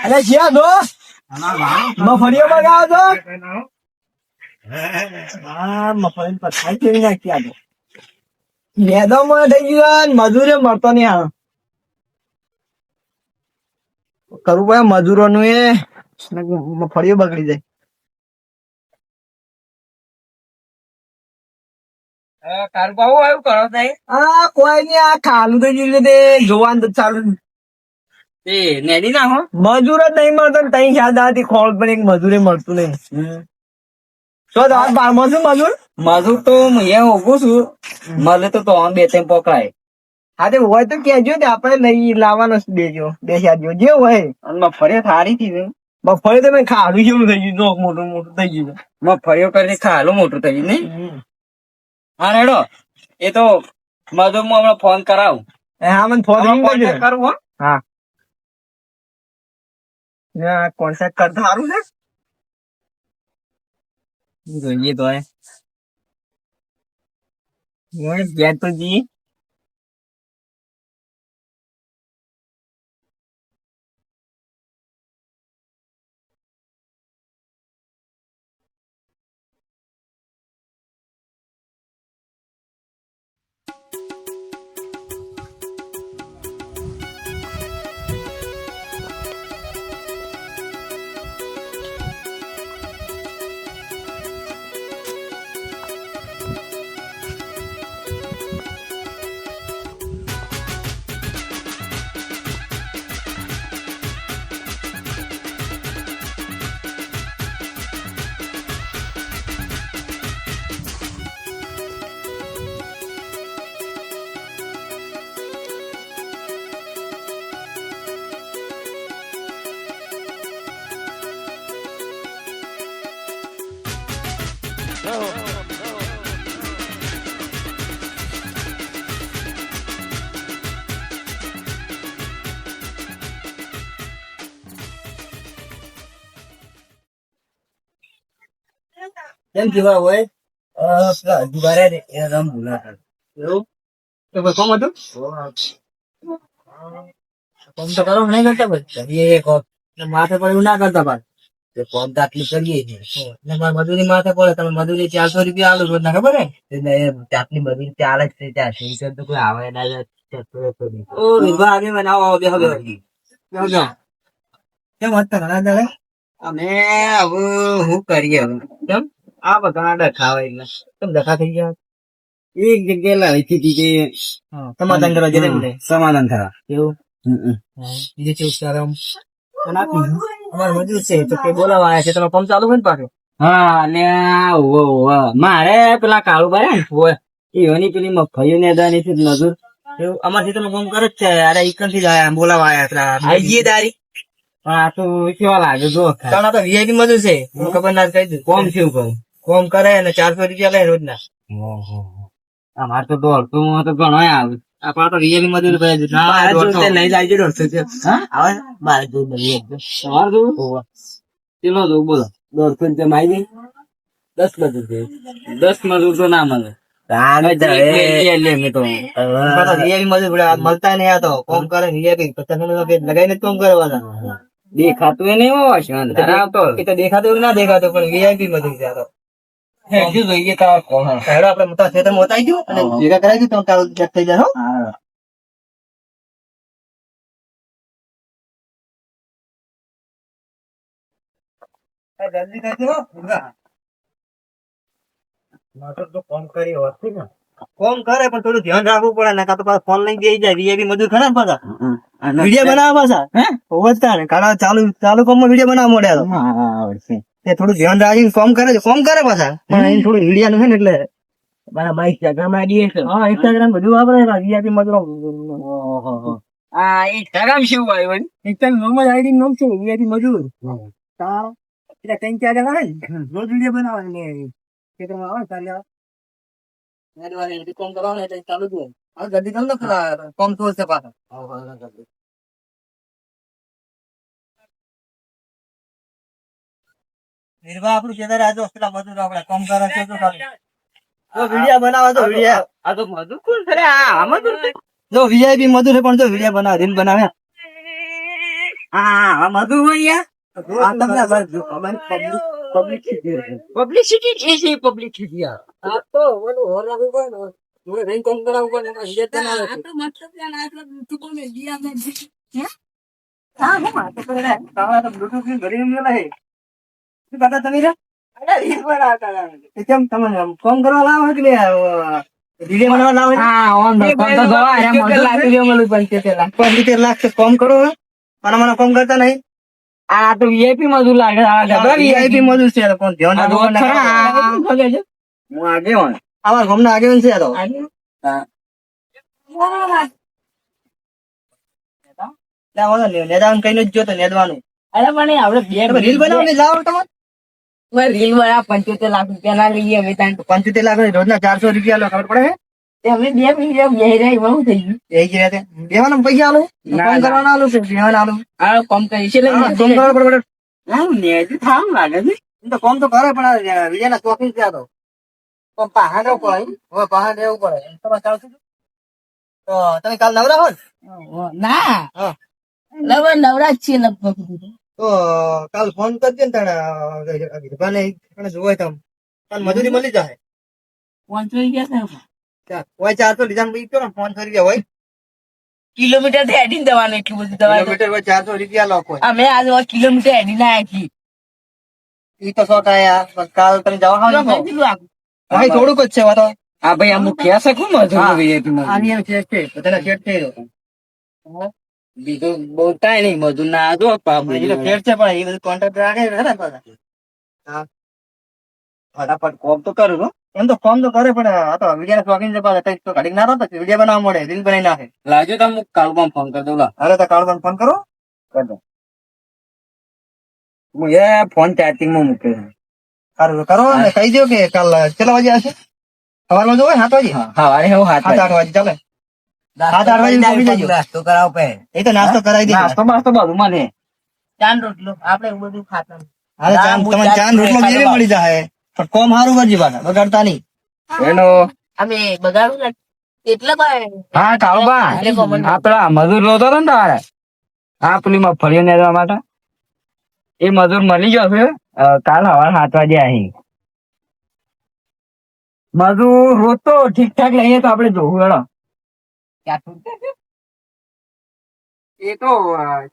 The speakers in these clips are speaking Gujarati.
અરે જ્યાં દો મફળીઓ બગાવો છો. હા મફળી પથારી ફેરી નાખી આ તો મેદાનમાં થઈ ગયું મજૂરે મળતો નહીં આવે કરવું પડે મજૂરોનું એ મફળીઓ બગડી જાય. તારું બાબુ આવ્યું કરો નહીં આ કોઈ નઈ આ ખાલું થઈ ગયું તે જોવાનું તો ચાલુ એ નેડી નાખો મજૂર જ નહીં મળતો ને તઈ યાદ આવતી ખોળ પણ એક મજૂરે મળતું નહીં. શું તમારે બારમાં શું મજૂર મજૂર તો હું ઉભું છું મળે તો બે ત્રણ પકડાય. હા તે હોય તો કેજો ને આપણે લઈ લાવવાનો જ દેજો દેખાડજો જે હોય. અને મગફળીઓ થારી થી મગફળી તો મેં ખાલું જેવું થઈ ગયું જોક મોટું મોટું થઈ ગયું. મગફળીઓ કરીને ખાલું મોટું થઈ ગયું નહીં. હા રેડો એ તો મજૂર હું હમણાં ફોન કરાવું. હા મને ફોન કરજો. કરું હો. હા કોન્ટેક્ટ કરતા સારું છે. જોઈએ તો ગયા તો જી કેમ જીવા હોય પેલા દુબારે રમ ભૂલા એવું તો કોમ હતું કોમ તો કરો નહીં કરતા પછી એ માથે પડે એવું ના કરતા પાછ કોમ તો આટલું કરીએ છીએ મારે મજૂરી માથે પડે તમે મજૂરી 400 રૂપિયા આલો રોજ ના ખબર ને આટલી મજૂરી ચાલે જ છે 400 તો કોઈ આવે ના ઓ વિભા આગે બનાવો બે હવે કેમ હતા ઘણા દાડે અમે હવે શું કરીએ હવે કેમ આ બધા ડખાવા એટલે કેમ ડખા થઈ ગયા એક જગ્યાએ લાવી હતી કે સમાધાન કરવા જઈને સમાધાન થયા એવું બીજે કેવું સારું અમારે મજૂર છે તો કે બોલાવા આવ્યા છે તમે પંપ ચાલુ હોય ને પાછું. હા અને મારે પેલા કાળુ ભાઈ હોય એની પેલી મગફળીઓ ને અદાની થી મજૂર એવું અમારથી તમે કામ કરે જ છે અરે ઈકન થી જ આયા બોલાવા આવ્યા હતા આઈએ દારી પણ આ તો કેવા લાગે જો તાણા તો વીઆઈપી મજૂર છે ખબર ના કહી દઉં કોમ છે કરું કોમ કરે ને 400 રૂપિયા લે રોજના. અમારે તો દોડતું તો ઘણો આવે આપડે તો રિયલી મજૂર લઈ જાય છે આવે મારે જો તમારે જોવું ચલો જો બોલો 150 રૂપિયા મારી 10 મજૂર 10 મજૂર તો ના મળે મળતા નહીં આ તો કોમ કરે લગાઈને કોમ કરવાના દેખાતું એ નહીં હોય તો દેખાતું ના દેખાતું પણ વીઆઈપી મજૂર છે આ તો જોઈએ તમારે કોણ આપડે મોટા ખેતર મોતાઈ ગયું અને ભેગા કરાવી દઉં તારું થઈ જાય હો. જલ્દી કરજો કોમ કરે પણ થોડું ધ્યાન રાખવું પડે ને કાં તો પાછા ફોન લઈને બેસી જાય વીઆઈપી મજૂર ખરા પાછા વિડીયો બનાવવા પાછા હોવતા ને કાળા ચાલુ કોમ માં વિડીયો બનાવવા મળ્યા તે થોડું ધ્યાન રાખીને કોમ કરે છે કોમ કરે પાછા પણ એને થોડું વિડીયો નું છે ને એટલે મારા ઇન્સ્ટાગ્રામ આઈડી છે હા ઇન્સ્ટાગ્રામ બધું વાપરે વીઆઈપી મજૂરો આ ઇન્સ્ટાગ્રામ શું હોય ઇન્સ્ટાગ્રામ નોર્મલ આઈડી નામ છે વીઆઈપી મજૂર તારો એટલે 3-4 જણા આવે ને રોજ વિડીયો બનાવે ને ખેતરમાં આવે ચાલ્યા કોમ કરવાનું એટલે ચાલુ જ હોય હવે જલ્દી ચાલ ને કોમ તો છે પાછા નિર્વાહ આપણું ખેતર આજો પેલા મજૂર આપણે કોમ કરે છે તો વિડીયો બનાવો તો વિડીયો આ તો મજૂર કોણ છે આ મજૂર જો વીઆઈપી મજૂર છે પણ જો વિડીયો બનાવે રીલ બનાવે હા મધુ હોય આ તમને બસ જો અમારી પબ્લિસિટી છે પબ્લિસિટી આ તો ઓલું હોર રાખવું પડે ને જોડે રહીને કામ કરાવવું પડે ને એટલે ના આવે તો મતલબ ત્યાં ના એટલે તું કોને દિયા મે હે હા હું માથે કરે ને તારા તો બ્લૂટૂથ ની ઘડી મેલા હે શું કરતા તમે રે અરે રીલ બનાવતા એ કેમ તમે ફોન કરવા લાવો કે વિડીયો બનાવવા લાવો હા ઓન કોણ તો ગવા અરે મધુ લાગી ગયો મળું 75 લાખ 75 લાખ છે કોમ કરો મને કોમ કરતા નહીં આ તો વીઆઈપી મધુ લાગે આ ગધા વીઆઈપી મોડું છે પણ ધ્યાન રાખો હું આગેવાન અમાર ગામના આગેવાન છે આ તો હા નેદાવાનું કઈ નથી જોતો નેદવાનું અરે પણ આપણે બે રીલ બનાવવાની લાવો તમે રીલ બના 75 લાખ રૂપિયા ના લઈએ અમે ત્યાં 75 લાખ રોજના 400 રૂપિયા લો ખબર પડે અમે બે મિનિટ બે રહી બહુ થઈ ગયું એ જ રીતે દેવાના પૈસા આલો કામ કરવાના આલો કે દેવાના આલો આ કોમ કરી છે કામ કરવા પડે હા નેજ થામ લાગે છે તો કોમ તો કરે પણ વિજયના શોખીન છે આ તો કોમ પહાડ રહેવું પડે હવે પહાડ રહેવું પડે તમારે ચાલતું તો તમે કાલ નવરા હો ના હા નવરાજ છે લગભગ તો કાલ ફોન કરજે ને તાણે ભલે જોવાય તમ કાલ મજૂરી મળી જાય 500 રૂપિયા હોય 400 લીધા ને બીજો ને 500 રૂપિયા હોય કિલોમીટર થી હેડીને જવાનું એટલું બધું દવા કિલોમીટર હોય 400 રૂપિયા લોકો અમે આજ કિલોમીટર હેડીને આવ્યા છીએ ઈ તો શોખ આયા પણ કાલ તમે જવા હા ભાઈ થોડુંક જ છે વા તો હા ભાઈ અમુક કહી શકું આની એમ છે તો તેના શેઠ છે બીજું બોલતાય નહીં મધુ ના જો એ તો શેઠ છે પણ એ બધું કોન્ટ્રાક્ટ રાખે ને પાછા હા ફટાફટ કોમ તો કરું છું એમ તો ફોન તો કરે પણ આ તો વિડીયો શોખીન છે પાછા કઈક તો ઘડીક ના રહો તો વિડીયો બનાવવા મળે રીલ બનાવી નાખે લાજો તમે કાળમાં ફોન કરી દઉં અરે તો કાળમાં ફોન કરો કર દો હું એ ફોન ચાર્જિંગ માં મૂક્યો સારું કરો ને કહી દો કે કાલ કેટલા વાગે આવશે સવારમાં જો 7 વાગે હા અરે હું 7-8 વાગે ચાલે 7-8 વાગે આવી જજો નાસ્તો કરાવો પે એ તો નાસ્તો કરાવી દે નાસ્તો બાસ્તો બધું મને ચાંદ રોટલો આપણે એવું બધું ખાતા અરે તમને ચાંદ રોટલો બે મળી જાય પણ કોમ સારું કરજે પાછા બગાડતા નહીં એનો અમે બગાડું કેટલા ભાઈ હા કાળબા આપડા મજૂર રોતો હતો ને તારે હા પેલી મગફળીઓ નેરવા માટે એ મજૂર મળી ગયો છે કાલ સવારે 7 વાગે આવી મજૂર રોતો ઠીક ઠાક લઈએ તો આપડે જોવું હેડો એ તો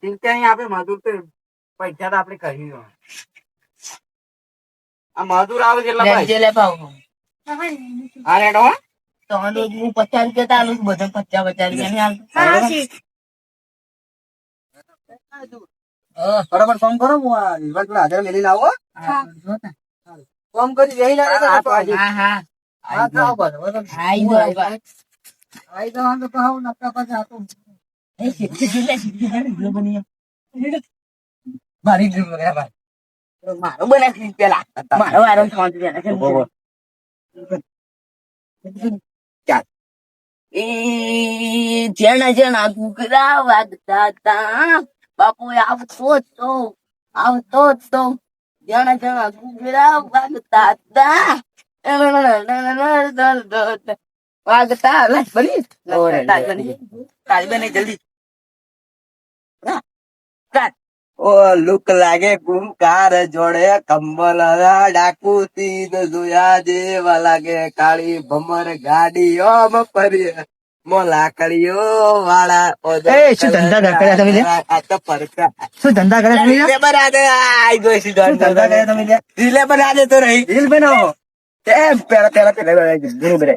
ચિંતા નહીં આપે મજૂર તો પૈસા તો આપડે કહ્યું આ મજૂર આવે કેટલા હા રેડો તો હું 50 રૂપિયા ચાલુ બધા 50 રૂપિયા બરાબર કામ કરો હું આ પેલા હાજર મેલી લાવો કામ કરી જઈ ના હા મારો બનાવી પેલા મારો વારો જણા જણા ઘૂઘરા વાગતા તા બાપુ આવતો તો જણા જણા ઘૂઘરા વાગતા તા વાગતા તારી બની જલ્દી ઓ લુક લાગે ગુમકાર જોડે કંબલ ડાકુ સીધ જોયા જેવા લાગે કાળી ભમર ગાડીઓ ફરી મોલાકડીઓ વાળા શું ધંધા કર્યા તમે આ તો પરકા શું ધંધા કર્યા તમે લેબર આદે આઈ ગઈ સી ધંધા કર્યા તમે લેબર આદે તો રહી રીલ બનાવો પેલા બરોબર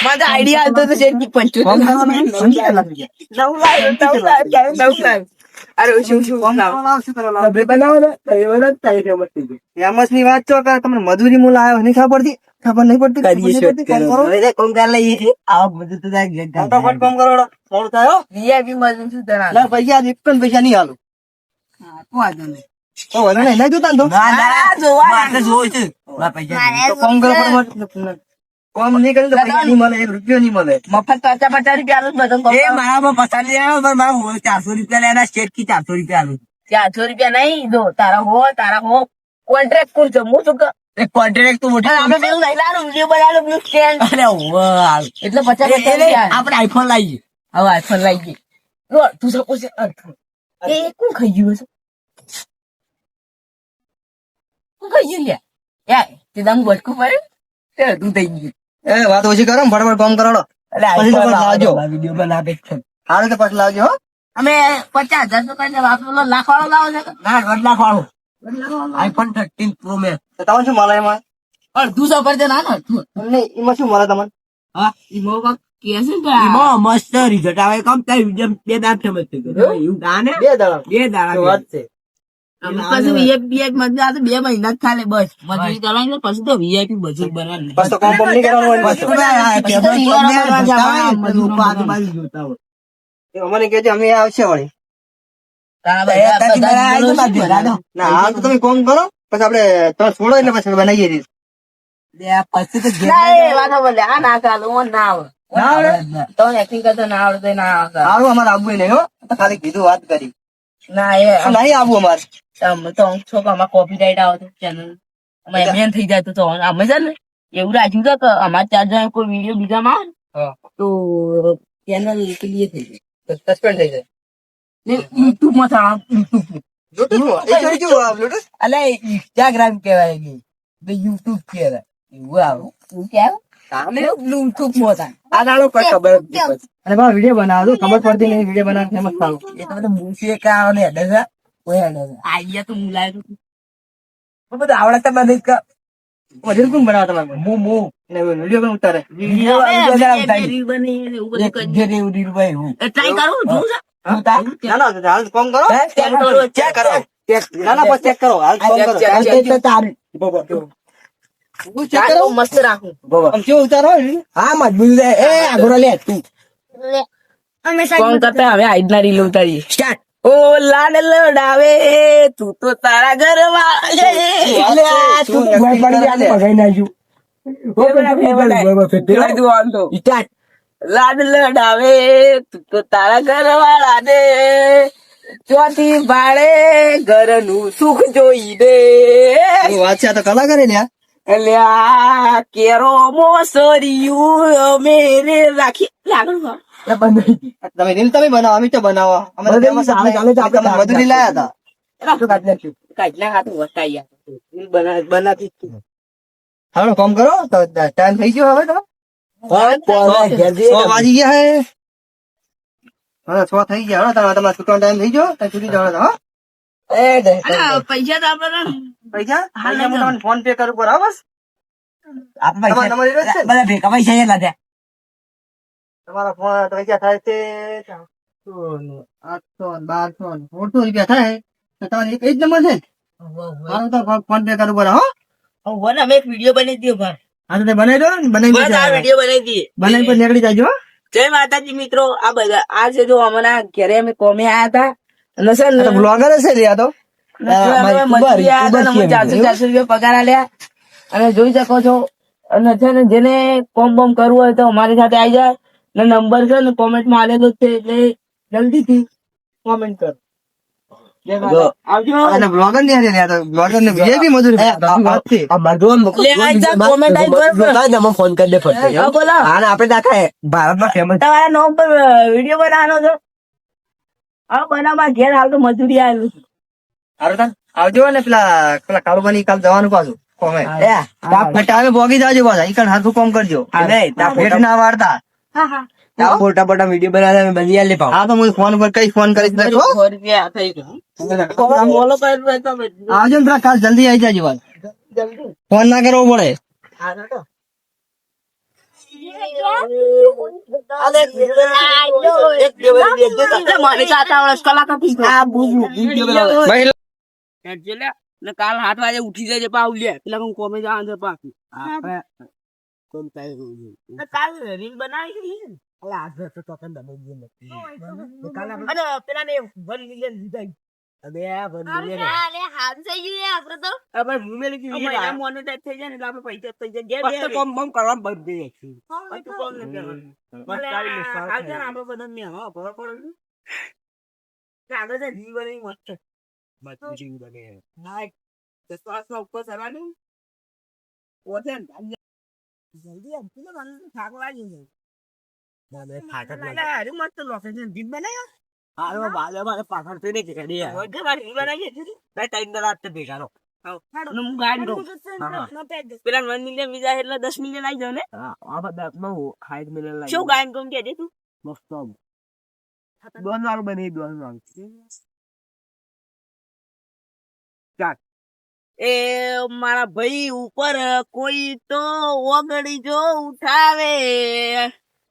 माझा आयडिया आता तो शेट की 25 अरे એમસ ની વાત છો કે તમને મજૂરી મૂળ આવ્યો નહીં ખબર પડતી કોમ કર લઈએ આવ બધું તો ફટાફટ કામ કરો મોડું થાય વીઆઈપી મજૂર શું તરા ના પૈસા એક પણ પૈસા નહીં હાલું વાંધો નહીં તો વધુ નહીં જોતા તો કામ કરો કોમ નહીં કરે તો પૈસા નહીં મળે 1 રૂપિયો નહીં મળે મફત 50 રૂપિયા બધું એ મારા 50 નહીં આવ્યો પણ મારા 400 રૂપિયા લેના સ્ટેટ की 400 રૂપિયા આલું 400 રૂપિયા નહીં દો તારા હો કોન્ટ્રાક્ટ કુલ જમું છું કે કોન્ટ્રાક્ટ તો મોટા આપણે પેલું લઈ લાનું વિડિયો બનાવવાનું બ્લુ સ્કેન અરે વાહ એટલે 50 આપણે આઈફોન લાવીએ હવે આઈફોન લઈ ગઈ તું સપોઝ એ કોણ ખાઈ ગયું હશે કોણ ખાઈ ગયું લે યાર તે દામ બટકું પડ્યું તે તું થઈ ગયું એ વાત ઓછી કરો ને, ફટાફટ કામ કરાડો. પછી તો પાછું લાવજો. વિડીયો બનાવે છે હારું તો પાછું લાવજો હો. અમે 50,000 તો કઈ વાપરો લાખ વાળો લાવો છે ના 1.5 લાખ વાળો આઈફોન 13 પ્રો મેક્સ તો તમને શું મળે એમાં? અડધું સો પર ના ના તમને એમાં શું મળે તમને? હા ઈમો કા કે છે ઈમો મસ્ત રિઝલ્ટ આવે કમ તારી વિડીયો બે દાંત ફેમસ થઈ ગયો એવું ગાને બે દાડા. બે દાડા વાત છે. પછી એક મજા આવે 2 મહિના જ ખાલે બસ મજૂરી કરવાની પછી તો વીઆઈપી બજેટ બનાવવાનું બસ તો કામ બમ નહીં કરવાનું હોય ને બસ તો. એ અમને કહેજો, અમે આવશે વળી. ના હાલ તો તમે કામ કરો, પછી આપણે તમે છોડો એટલે પછી બનાવીએ છીએ. સારું, અમારે આવવું નહીં હો, ખાલી કીધું વાત કરી. નહીં આવવું અમારે. કોપીરાઈટ આવે ચેનલ મેન થઈ જાય તો અમે છે ને એવું રાખ્યું છે કે અમારે 4 જણા કોઈ વિડીયો બીજામાં આવે તો ચેનલ પેલી થઈ જાય સસ્પેન્ડ થઈ જાય. યુટ્યુબ માં Bluetooth? એ કઈ જેવું આ Bluetooth? અલે ઇન્સ્ટાગ્રામ કેવાય યુટ્યુબ કહેવાય એવું આવું શું કેવું બ્લૂટૂથ માં થાય આ દાડો કઈ ખબર જ નહીં પડતી. અને બાર વિડીયો બનાવો તો ખબર પડતી નહીં, વિડીયો બનાવ ફેમસ થાવ. એ તો બધું મૂછે કાવ ને હેડે છે કોઈ હેડે છે આઈડિયા તો હું લાવ્યો તો બધું આવડે તો મને વજન કોણ બનાવે તમારે? હું અને વિડીયો પણ ઉતારે. ટ્રાય કરું જોઉં છે ના ના હાલ કામ કરો, ચેક કરો ના ના પછી ચેક કરો, હાલ કામ કરો. ચેક કરો, મસ્ત રાખું આમ કેવું ઉતારો હોય ને? હા મજબૂત એ આગળ લે તું કોણ કરતા હવે આજના રીલ ઉતારી સ્ટાર્ટ ઓ લાડ લડાવે તું તો તારા ઘર લાડ લડાવે તું તો તારા ઘર વાળા દે ચોથી ભાડે ઘર નું સુખ જોઈ દે શું વાત છે, આ તો કલાકાર હે લ્યા. અલ્યા કેરો મોસરિયું મેરે રાખી લાગણ તમે રીલ તમે બનાવો, અમે તો બનાવો. અમે તો famous જ નહીં. અમે તો મજૂરી લાયા હતા. હાલો કામ કરો, તો ટાઈમ થઈ ગયો હવે તો 6 વાગી ગયા હે. હા 6 થઈ ગયા. હવે તમારે છૂટવાનો ટાઈમ થઈ ગયો, તો છૂટી જવાનો. હા પૈસા તો આપડે પૈસા હું તમને ફોન પે કરું બરાબર. તમારા નંબર એટલો જ છે ને? બધા ભેગા પૈસા કેટલા થયા તમારા ફોન પૈસા થાય છે 800, 1200, 400 રૂપિયા થાય. તો તમારે એક જ નંબર છે ને? હારું તો ફોન પે કરું બરાબર. અમે એક વિડીયો બનાવી દઈએ ભાઈ હા તો તે બનાવી દો ને, બનાવી વિડીયો બનાવી દઈએ બનાવી પર નીકળી જાજો. હો. જય માતાજી મિત્રો આ બધા આ છે જો અમારા ઘરે અમે કોમે આયા હતા અને સર આ તો બ્લોગર હશે લ્યા તો. ₹400 પગાર આલ્યા અને જોઈ શકો છો અને છે ને જેને કોમ બોમ કરવું હોય તો અમારી સાથે આવી જાય ને નંબર છે ને કોમેન્ટ માં આલેલો છે એટલે જલ્દી થી કોમેન્ટ કરો. અને બ્લોગર ને લ્યા તો બ્લોગર ને VIP મજૂરી વાત છે. ફોન કરી દે બોલો આપણે દાખા ભારતમાં ફેમસ. તમારા નામ પર વિડીયો બનાવવાનો છો હા બનાવવા ઘેર હાલ તો મજૂરી આવેલું છે હારું આવજો ને પેલા કાળુબાની કાલ જવાનું પાછું કોમે. ટાઈમે ભોગી જાજો પાછા. ઈ કાલ હાથું કામ કરજો. ભેટ ના વાળતા. ફોટા ફોટા વિડીયો બનાવ્યા બની આલે પાવ હા તો હું ફોન પર કઈ ફોન કરી દેખો. આવજો ને કાલ જલ્દી આવી જાજો. ફોન ના કરવો પડે. કાલ 8 વાગે ઉઠી જજે પાવ લે પેલા હું કોમે જવાનું છે પાછું કાલ રીલ બનાવી પેલા ને વન મિલિયન લીધા ઉપર સરવાનું જલ્દી થાક લાગી મસ્ત લોકેશન જીમ બનાવ્યો હારો બાલે બાલે પાછળ થઈ ને કે દે ઓકે મારી ઈ બનાવી છે બે ટાઈમ દરાત તે ભેગા રો હું ગાડી રો પેલા 1 મિલિયન બીજા એટલે 10 મિલિયન આવી જાવ ને હા આ બધા માં 60 મિલિયન લાગી શું ગાયન કોમ કે દે તું મસ્ત દોન વાળું બની દોન વાળું ચાલ એ મારા ભાઈ ઉપર કોઈ તો ઓગળી જો ઉઠાવે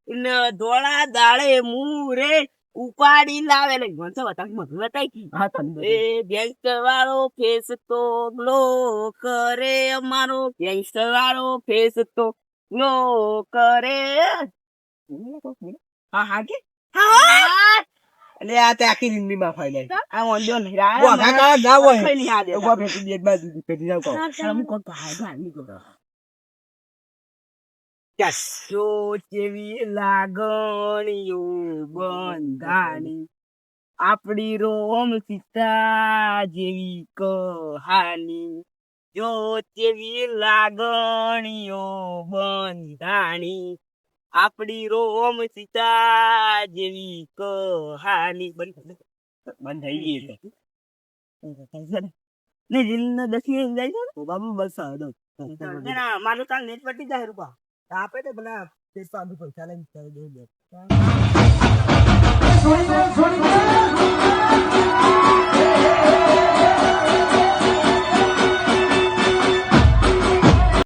ને ધોળા દાડે મુરે ઉપાડી લાવે ને ભણતો બતાવી એ ગેંગસ્ટર વાળો ફેસ તો ગ્લો કરે અમારો ગેંગસ્ટર વાળો ફેસ તો ગ્લો કરે હા હા કે હા એટલે આ તે આખી હિન્દી માં ફાઈ આ ઓંડ્યો નહીં રા ના હોય નહીં આ દે ઉભા ફેટી દે એક બાજુ ફેટી જાવ કો હું કોણ તો હાય ગાની કો જો જેવી લાગણીઓ બંધાણી આપડી રોમ સીતા જેવી કહાની જો જેવી લાગણીઓ બંધાણી આપડી રોમ સીતા જેવી કહાની બંધ થઈ ગઈ છે ને રીલ ને દસી જાય છે બાબુ બસ મારું કાલ નેટ પટી જાય રૂપા આપે તો પેલા પૈસા લઈને